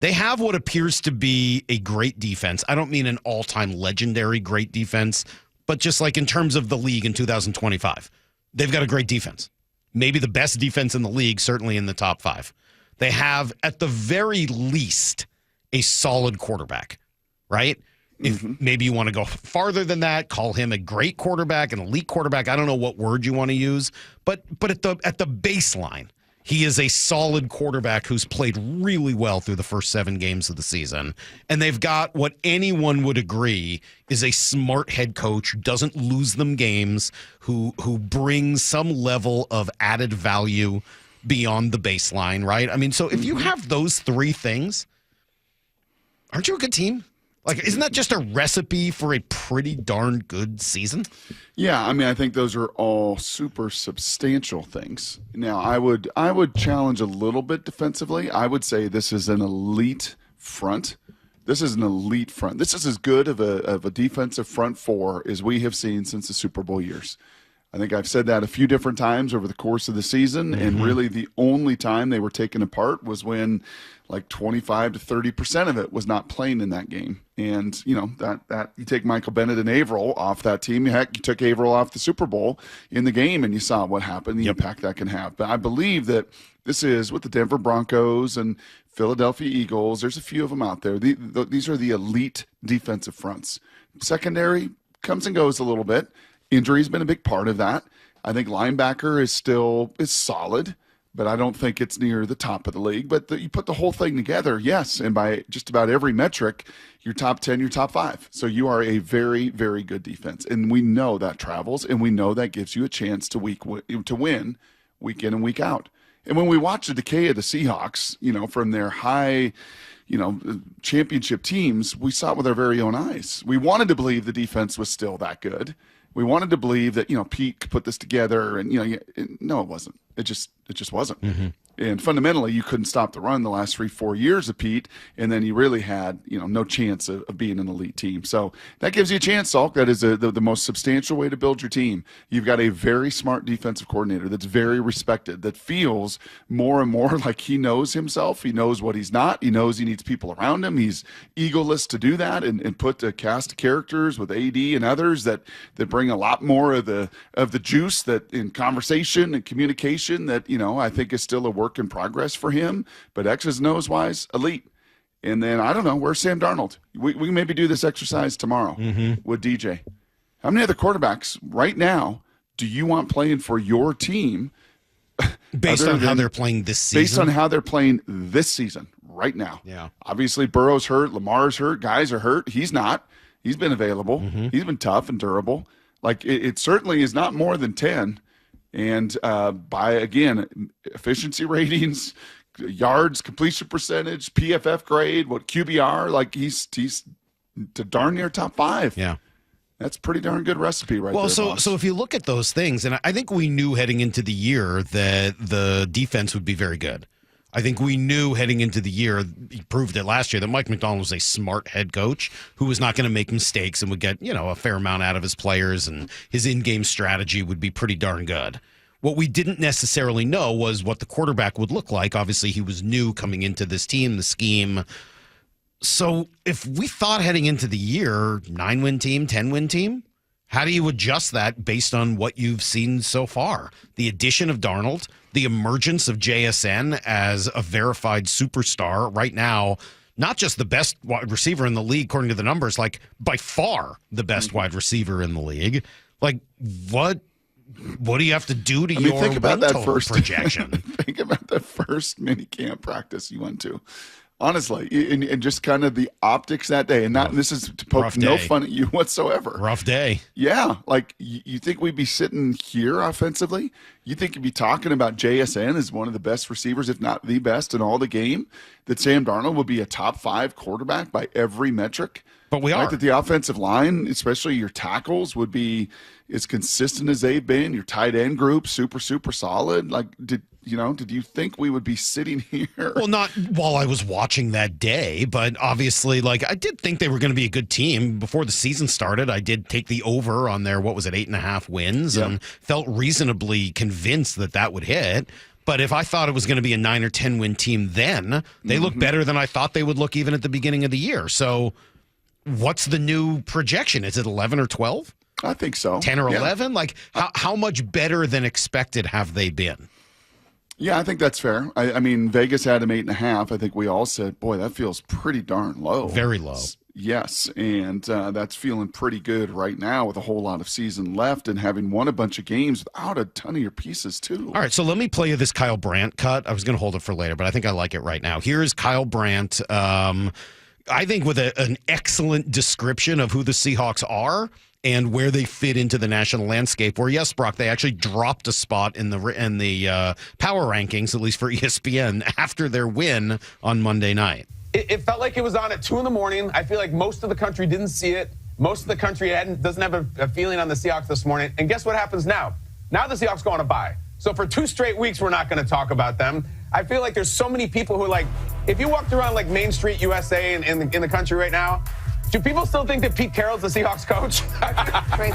They have what appears to be a great defense. I don't mean an all-time legendary great defense, but just like in terms of the league in 2025. They've got a great defense. Maybe the best defense in the league, certainly in the top 5. They have, at the very least, a solid quarterback, right? If maybe you want to go farther than that, call him a great quarterback, an elite quarterback. I don't know what word you want to use, but at the baseline, he is a solid quarterback who's played really well through the first 7 games of the season. And they've got what anyone would agree is a smart head coach who doesn't lose them games, who brings some level of added value beyond the baseline, right? I mean, so if you have those 3 things, aren't you a good team? Like, isn't that just a recipe for a pretty darn good season? Yeah, I mean, I think those are all super substantial things. Now, I would challenge a little bit defensively. I would say this is an elite front. This is an elite front. This is as good of a defensive front 4 as we have seen since the Super Bowl years. I think I've said that a few different times over the course of the season, and really the only time they were taken apart was when like 25 to 30% of it was not playing in that game. And, you know, that you take Michael Bennett and Averill off that team. Heck, you took Averill off the Super Bowl in the game, and you saw what happened, the impact that can have. But I believe that this is with the Denver Broncos and Philadelphia Eagles. There's a few of them out there. These are the elite defensive fronts. Secondary comes and goes a little bit. Injury's been a big part of that. I think linebacker is solid, but I don't think it's near the top of the league. But you put the whole thing together, yes, and by just about every metric, you're top 10, you're top 5. So you are a very, very good defense. And we know that travels, and we know that gives you a chance to win week in and week out. And when we watch the decay of the Seahawks, you know, from their high, you know, championship teams, we saw it with our very own eyes. We wanted to believe the defense was still that good. We wanted to believe that, you know, Pete could put this together, and, you know, no, it wasn't. It just wasn't. And fundamentally, you couldn't stop the run the last 3-4 years of Pete, and then you really had, you know, no chance of being an elite team. So that gives you a chance, Salk. That is the most substantial way to build your team. You've got a very smart defensive coordinator that's very respected, that feels more and more like he knows himself. He knows what he's not. He knows he needs people around him. He's egoless to do that and put a cast of characters with AD and others that bring a lot more of the juice that in conversation and communication that, you know, I think is still a work in progress for him, but X's and O's wise, elite. And then I don't know, where's Sam Darnold? We can maybe do this exercise tomorrow with DJ. How many other quarterbacks right now do you want playing for your team based on how they're playing this season? Based on how they're playing this season right now. Yeah. Obviously Burrow's hurt, Lamar's hurt, guys are hurt. He's not. He's been available. He's been tough and durable. Like it certainly is not more than 10. And by, again, efficiency ratings, yards, completion percentage, PFF grade, what QBR, like he's to darn near top 5. Yeah. That's a pretty darn good recipe right there. Well, so if you look at those things, and I think we knew heading into the year that the defense would be very good. I think we knew heading into the year, he proved it last year, that Mike Macdonald was a smart head coach who was not going to make mistakes and would get, you know, a fair amount out of his players, and his in-game strategy would be pretty darn good. What we didn't necessarily know was what the quarterback would look like. Obviously, he was new coming into this team, the scheme. So if we thought heading into the year, 9-win team, 10-win team, how do you adjust that based on what you've seen so far? The addition of Darnold, the emergence of JSN as a verified superstar right now, not just the best wide receiver in the league, according to the numbers, like by far the best wide receiver in the league. Like what do you have to do to your think about that first projection? Think about the first mini camp practice you went to. Honestly, and just kind of the optics that day, and this is to poke no fun at you whatsoever. Rough day. Yeah, like you think we'd be sitting here offensively? You think you'd be talking about JSN as one of the best receivers, if not the best in all the game? That Sam Darnold would be a top 5 quarterback by every metric? But we are. That the offensive line, especially your tackles, would be as consistent as they've been. Your tight end group, super, super solid. Like, did you think we would be sitting here? Well, not while I was watching that day, but obviously, like, I did think they were going to be a good team. Before the season started, I did take the over on their, 8.5 wins, and felt reasonably convinced that would hit. But if I thought it was going to be a 9 or 10 win team then, they look better than I thought they would look even at the beginning of the year. So what's the new projection? Is it 11 or 12? I think so. 10 or 11? Like, how much better than expected have they been? Yeah, I think that's fair. I mean, Vegas had them 8.5. I think we all said, boy, that feels pretty darn low. Very low. Yes, and that's feeling pretty good right now with a whole lot of season left and having won a bunch of games without a ton of your pieces, too. All right, so let me play you this Kyle Brandt cut. I was going to hold it for later, but I think I like it right now. Here's Kyle Brandt, I think with an excellent description of who the Seahawks are and where they fit into the national landscape. Where, yes, Brock, they actually dropped a spot in the power rankings, at least for ESPN, after their win on Monday night. It felt like it was on at 2 a.m. I feel like most of the country didn't see it. Most of the country doesn't have a feeling on the Seahawks this morning. And guess what happens now? Now the Seahawks go on a bye. So for 2 straight weeks, we're not going to talk about them. I feel like there's so many people who, like, if you walked around like Main Street USA in the country right now, do people still think that Pete Carroll's the Seahawks coach?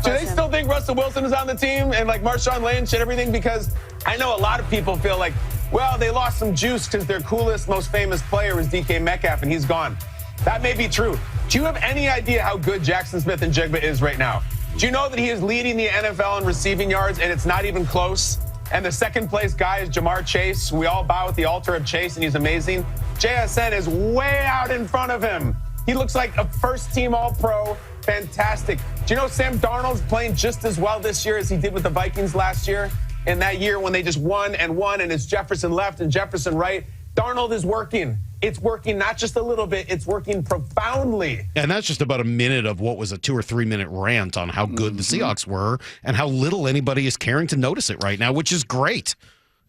Do they still think Russell Wilson is on the team and like Marshawn Lynch and everything? Because I know a lot of people feel like, well, they lost some juice because their coolest, most famous player was DK Metcalf and he's gone. That may be true. Do you have any idea how good Jackson Smith and Jigba is right now? Do you know that he is leading the NFL in receiving yards and it's not even close? And the second place guy is Jamar Chase. We all bow at the altar of Chase and he's amazing. JSN is way out in front of him. He looks like a first-team All-Pro. Fantastic. Do you know Sam Darnold's playing just as well this year as he did with the Vikings last year? In that year when they just won, and it's Jefferson left and Jefferson right. Darnold is working. It's working not just a little bit, it's working profoundly. And that's just about a minute of what was a 2 or 3 minute rant on how good the Seahawks were and how little anybody is caring to notice it right now, which is great.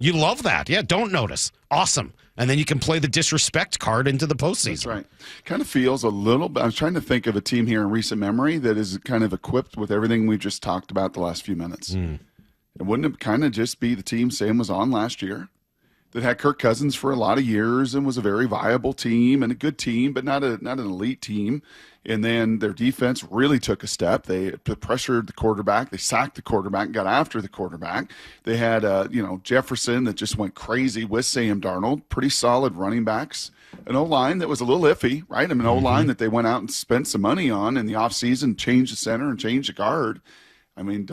You love that. Yeah, don't notice. Awesome. And then you can play the disrespect card into the postseason. That's right. Kind of feels a little bit. I was trying to think of a team here in recent memory that is kind of equipped with everything we've just talked about the last few minutes. It wouldn't it kind of just be the team Sam was on last year that had Kirk Cousins for a lot of years and was a very viable team and a good team, but not an elite team. And then their defense really took a step. They pressured the quarterback. They sacked the quarterback, got after the quarterback. They had, Jefferson that just went crazy with Sam Darnold. Pretty solid running backs. An O-line that was a little iffy, right? I mean, O-line that they went out and spent some money on in the offseason, changed the center and changed the guard. I mean,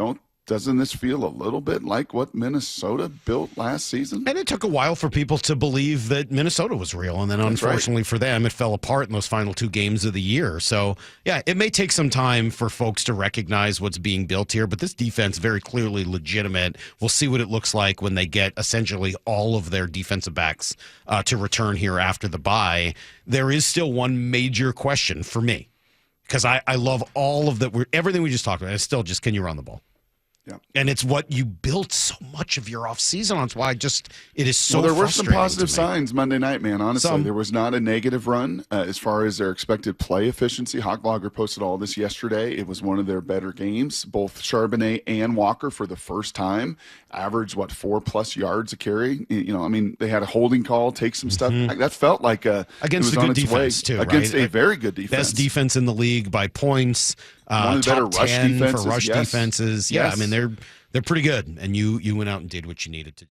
doesn't this feel a little bit like what Minnesota built last season? And it took a while for people to believe that Minnesota was real. And then unfortunately for them, it fell apart in those final 2 games of the year. So, yeah, it may take some time for folks to recognize what's being built here. But this defense, very clearly legitimate. We'll see what it looks like when they get essentially all of their defensive backs to return here after the bye. There is still one major question for me. Because I love all of that. Everything we just talked about. It's still just, can you run the ball? Yeah. And it's what you built so much of your offseason on. It's why it is so Well, there were some frustrating positive signs Monday night, man. Honestly, there was not a negative run as far as their expected play efficiency. Hawkblogger posted all this yesterday. It was one of their better games. Both Charbonnet and Walker for the first time averaged, 4+ yards a carry. They had a holding call, take some stuff. That felt like against a good defense, too, right? Against a very good defense. Best defense in the league by points. One of the better top 10 rush defenses. for rush defenses. Yeah, Yes. I mean, they're pretty good. And you went out and did what you needed to do.